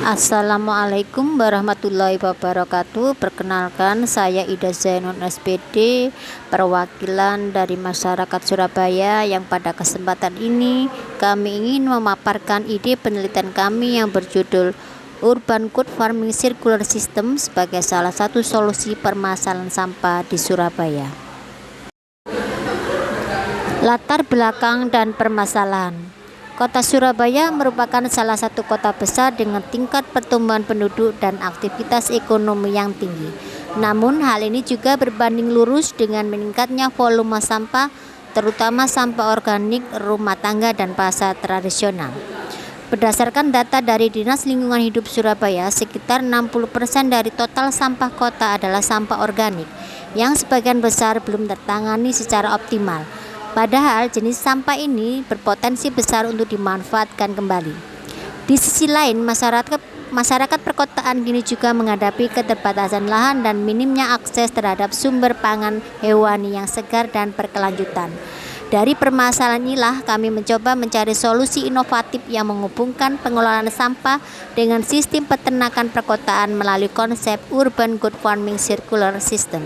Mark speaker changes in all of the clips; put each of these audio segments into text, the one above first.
Speaker 1: Assalamualaikum warahmatullahi wabarakatuh. Perkenalkan, saya Ida Zainun SPD, perwakilan dari masyarakat Surabaya, yang pada kesempatan ini kami ingin memaparkan ide penelitian kami yang berjudul Urban Good Farming Circular System sebagai salah satu solusi permasalahan sampah di Surabaya. Latar belakang dan permasalahan. Kota Surabaya merupakan salah satu kota besar dengan tingkat pertumbuhan penduduk dan aktivitas ekonomi yang tinggi. Namun hal ini juga berbanding lurus dengan meningkatnya volume sampah, terutama sampah organik, rumah tangga, dan pasar tradisional. Berdasarkan data dari Dinas Lingkungan Hidup Surabaya, sekitar 60% dari total sampah kota adalah sampah organik, yang sebagian besar belum tertangani secara optimal. Padahal jenis sampah ini berpotensi besar untuk dimanfaatkan kembali. Di sisi lain, masyarakat perkotaan kini juga menghadapi keterbatasan lahan dan minimnya akses terhadap sumber pangan hewani yang segar dan berkelanjutan. Dari permasalahan inilah kami mencoba mencari solusi inovatif yang menghubungkan pengelolaan sampah dengan sistem peternakan perkotaan melalui konsep Urban Good Farming Circular System.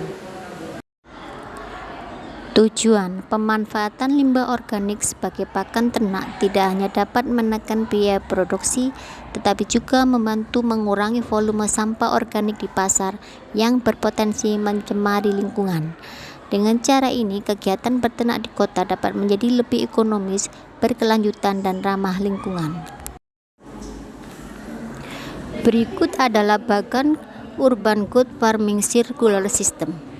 Speaker 1: Tujuan pemanfaatan limbah organik sebagai pakan ternak tidak hanya dapat menekan biaya produksi, tetapi juga membantu mengurangi volume sampah organik di pasar yang berpotensi mencemari lingkungan. Dengan cara ini, kegiatan beternak di kota dapat menjadi lebih ekonomis, berkelanjutan, dan ramah lingkungan. Berikut adalah bagan Urban Good Farming Circular System.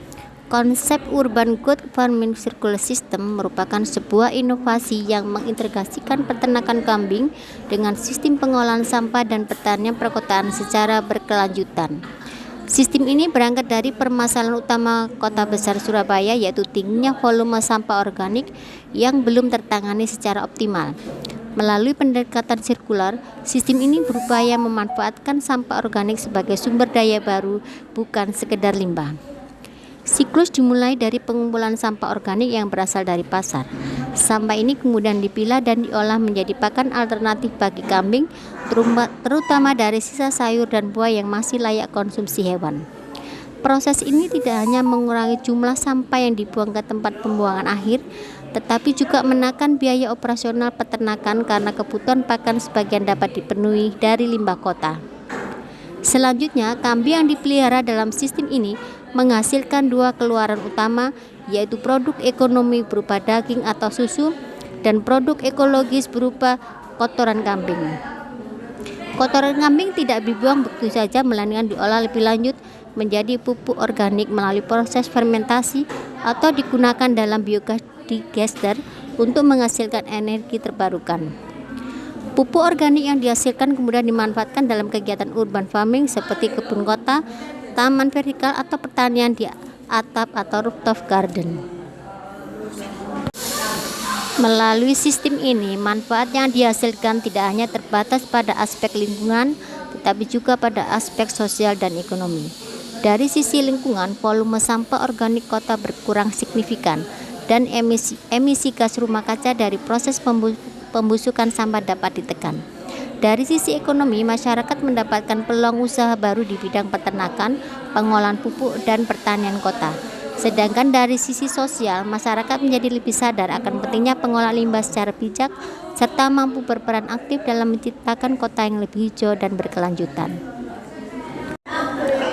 Speaker 1: Konsep Urban Good Farming Circular System merupakan sebuah inovasi yang mengintegrasikan peternakan kambing dengan sistem pengolahan sampah dan pertanian perkotaan secara berkelanjutan. Sistem ini berangkat dari permasalahan utama kota besar Surabaya, yaitu tingginya volume sampah organik yang belum tertangani secara optimal. Melalui pendekatan sirkular, sistem ini berupaya memanfaatkan sampah organik sebagai sumber daya baru, bukan sekedar limbah. Siklus dimulai dari pengumpulan sampah organik yang berasal dari pasar. Sampah ini kemudian dipilah dan diolah menjadi pakan alternatif bagi kambing, terutama dari sisa sayur dan buah yang masih layak konsumsi hewan. Proses ini tidak hanya mengurangi jumlah sampah yang dibuang ke tempat pembuangan akhir, tetapi juga menekan biaya operasional peternakan karena kebutuhan pakan sebagian dapat dipenuhi dari limbah kota. Selanjutnya, kambing yang dipelihara dalam sistem ini menghasilkan dua keluaran utama, yaitu produk ekonomi berupa daging atau susu dan produk ekologis berupa kotoran kambing. Kotoran kambing tidak dibuang begitu saja, melainkan diolah lebih lanjut menjadi pupuk organik melalui proses fermentasi atau digunakan dalam biogas digester untuk menghasilkan energi terbarukan. Pupuk organik yang dihasilkan kemudian dimanfaatkan dalam kegiatan urban farming seperti kebun kota, taman vertikal, atau pertanian di atap atau rooftop garden. Melalui sistem ini, manfaat yang dihasilkan tidak hanya terbatas pada aspek lingkungan, tetapi juga pada aspek sosial dan ekonomi. Dari sisi lingkungan, volume sampah organik kota berkurang signifikan dan emisi gas rumah kaca dari proses pembusukan sampah dapat ditekan. Dari sisi ekonomi, masyarakat mendapatkan peluang usaha baru di bidang peternakan, pengolahan pupuk, dan pertanian kota. Sedangkan dari sisi sosial, masyarakat menjadi lebih sadar akan pentingnya pengolahan limbah secara bijak, serta mampu berperan aktif dalam menciptakan kota yang lebih hijau dan berkelanjutan.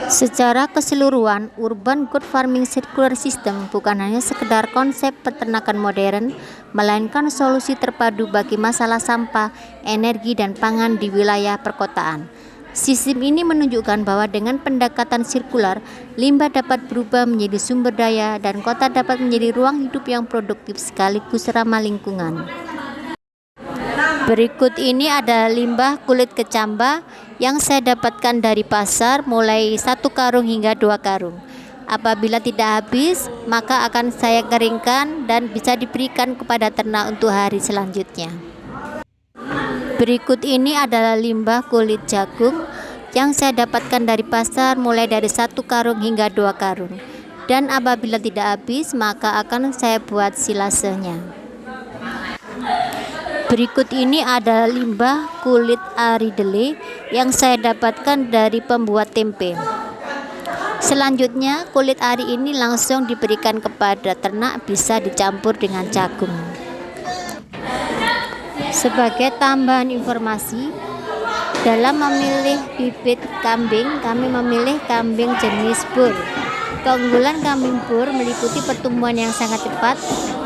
Speaker 1: Secara keseluruhan, Urban Good Farming Circular System bukan hanya sekedar konsep peternakan modern, melainkan solusi terpadu bagi masalah sampah, energi, dan pangan di wilayah perkotaan. Sistem ini menunjukkan bahwa dengan pendekatan sirkular, limbah dapat berubah menjadi sumber daya dan kota dapat menjadi ruang hidup yang produktif sekaligus ramah lingkungan. Berikut ini ada limbah kulit kecamba yang saya dapatkan dari pasar, mulai 1 karung hingga 2 karung. Apabila tidak habis, maka akan saya keringkan dan bisa diberikan kepada ternak untuk hari selanjutnya. Berikut ini adalah limbah kulit jagung yang saya dapatkan dari pasar, mulai dari 1 karung hingga 2 karung. Dan apabila tidak habis, maka akan saya buat silasenya. Berikut ini adalah limbah kulit ari-dele yang saya dapatkan dari pembuat tempe. Selanjutnya, kulit ari ini langsung diberikan kepada ternak, bisa dicampur dengan jagung. Sebagai tambahan informasi, dalam memilih bibit kambing, kami memilih kambing jenis Boer. Keunggulan kambing Boer meliputi pertumbuhan yang sangat cepat,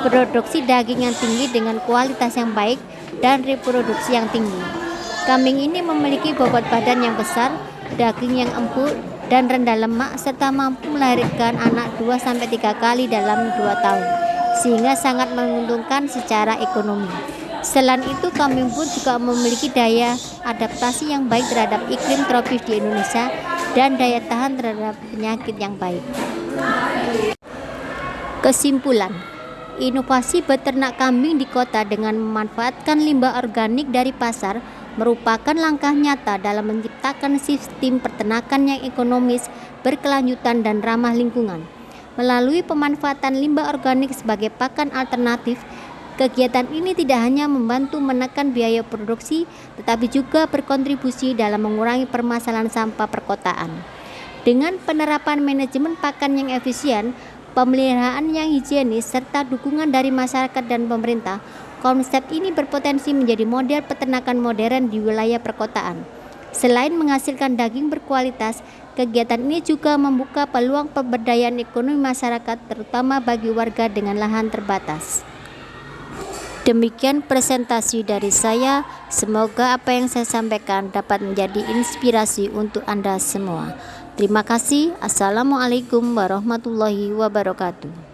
Speaker 1: produksi daging yang tinggi dengan kualitas yang baik, dan reproduksi yang tinggi. Kambing ini memiliki bobot badan yang besar, daging yang empuk dan rendah lemak, serta mampu melahirkan anak 2-3 kali dalam 2 tahun, sehingga sangat menguntungkan secara ekonomi. Selain itu, kambing Boer juga memiliki daya adaptasi yang baik terhadap iklim tropis di Indonesia dan daya tahan terhadap penyakit yang baik. Kesimpulan, inovasi beternak kambing di kota dengan memanfaatkan limbah organik dari pasar merupakan langkah nyata dalam menciptakan sistem peternakan yang ekonomis, berkelanjutan, dan ramah lingkungan. Melalui pemanfaatan limbah organik sebagai pakan alternatif, kegiatan ini tidak hanya membantu menekan biaya produksi, tetapi juga berkontribusi dalam mengurangi permasalahan sampah perkotaan. Dengan penerapan manajemen pakan yang efisien, pemeliharaan yang higienis, serta dukungan dari masyarakat dan pemerintah, konsep ini berpotensi menjadi model peternakan modern di wilayah perkotaan. Selain menghasilkan daging berkualitas, kegiatan ini juga membuka peluang pemberdayaan ekonomi masyarakat, terutama bagi warga dengan lahan terbatas. Demikian presentasi dari saya. Semoga apa yang saya sampaikan dapat menjadi inspirasi untuk Anda semua. Terima kasih. Assalamualaikum warahmatullahi wabarakatuh.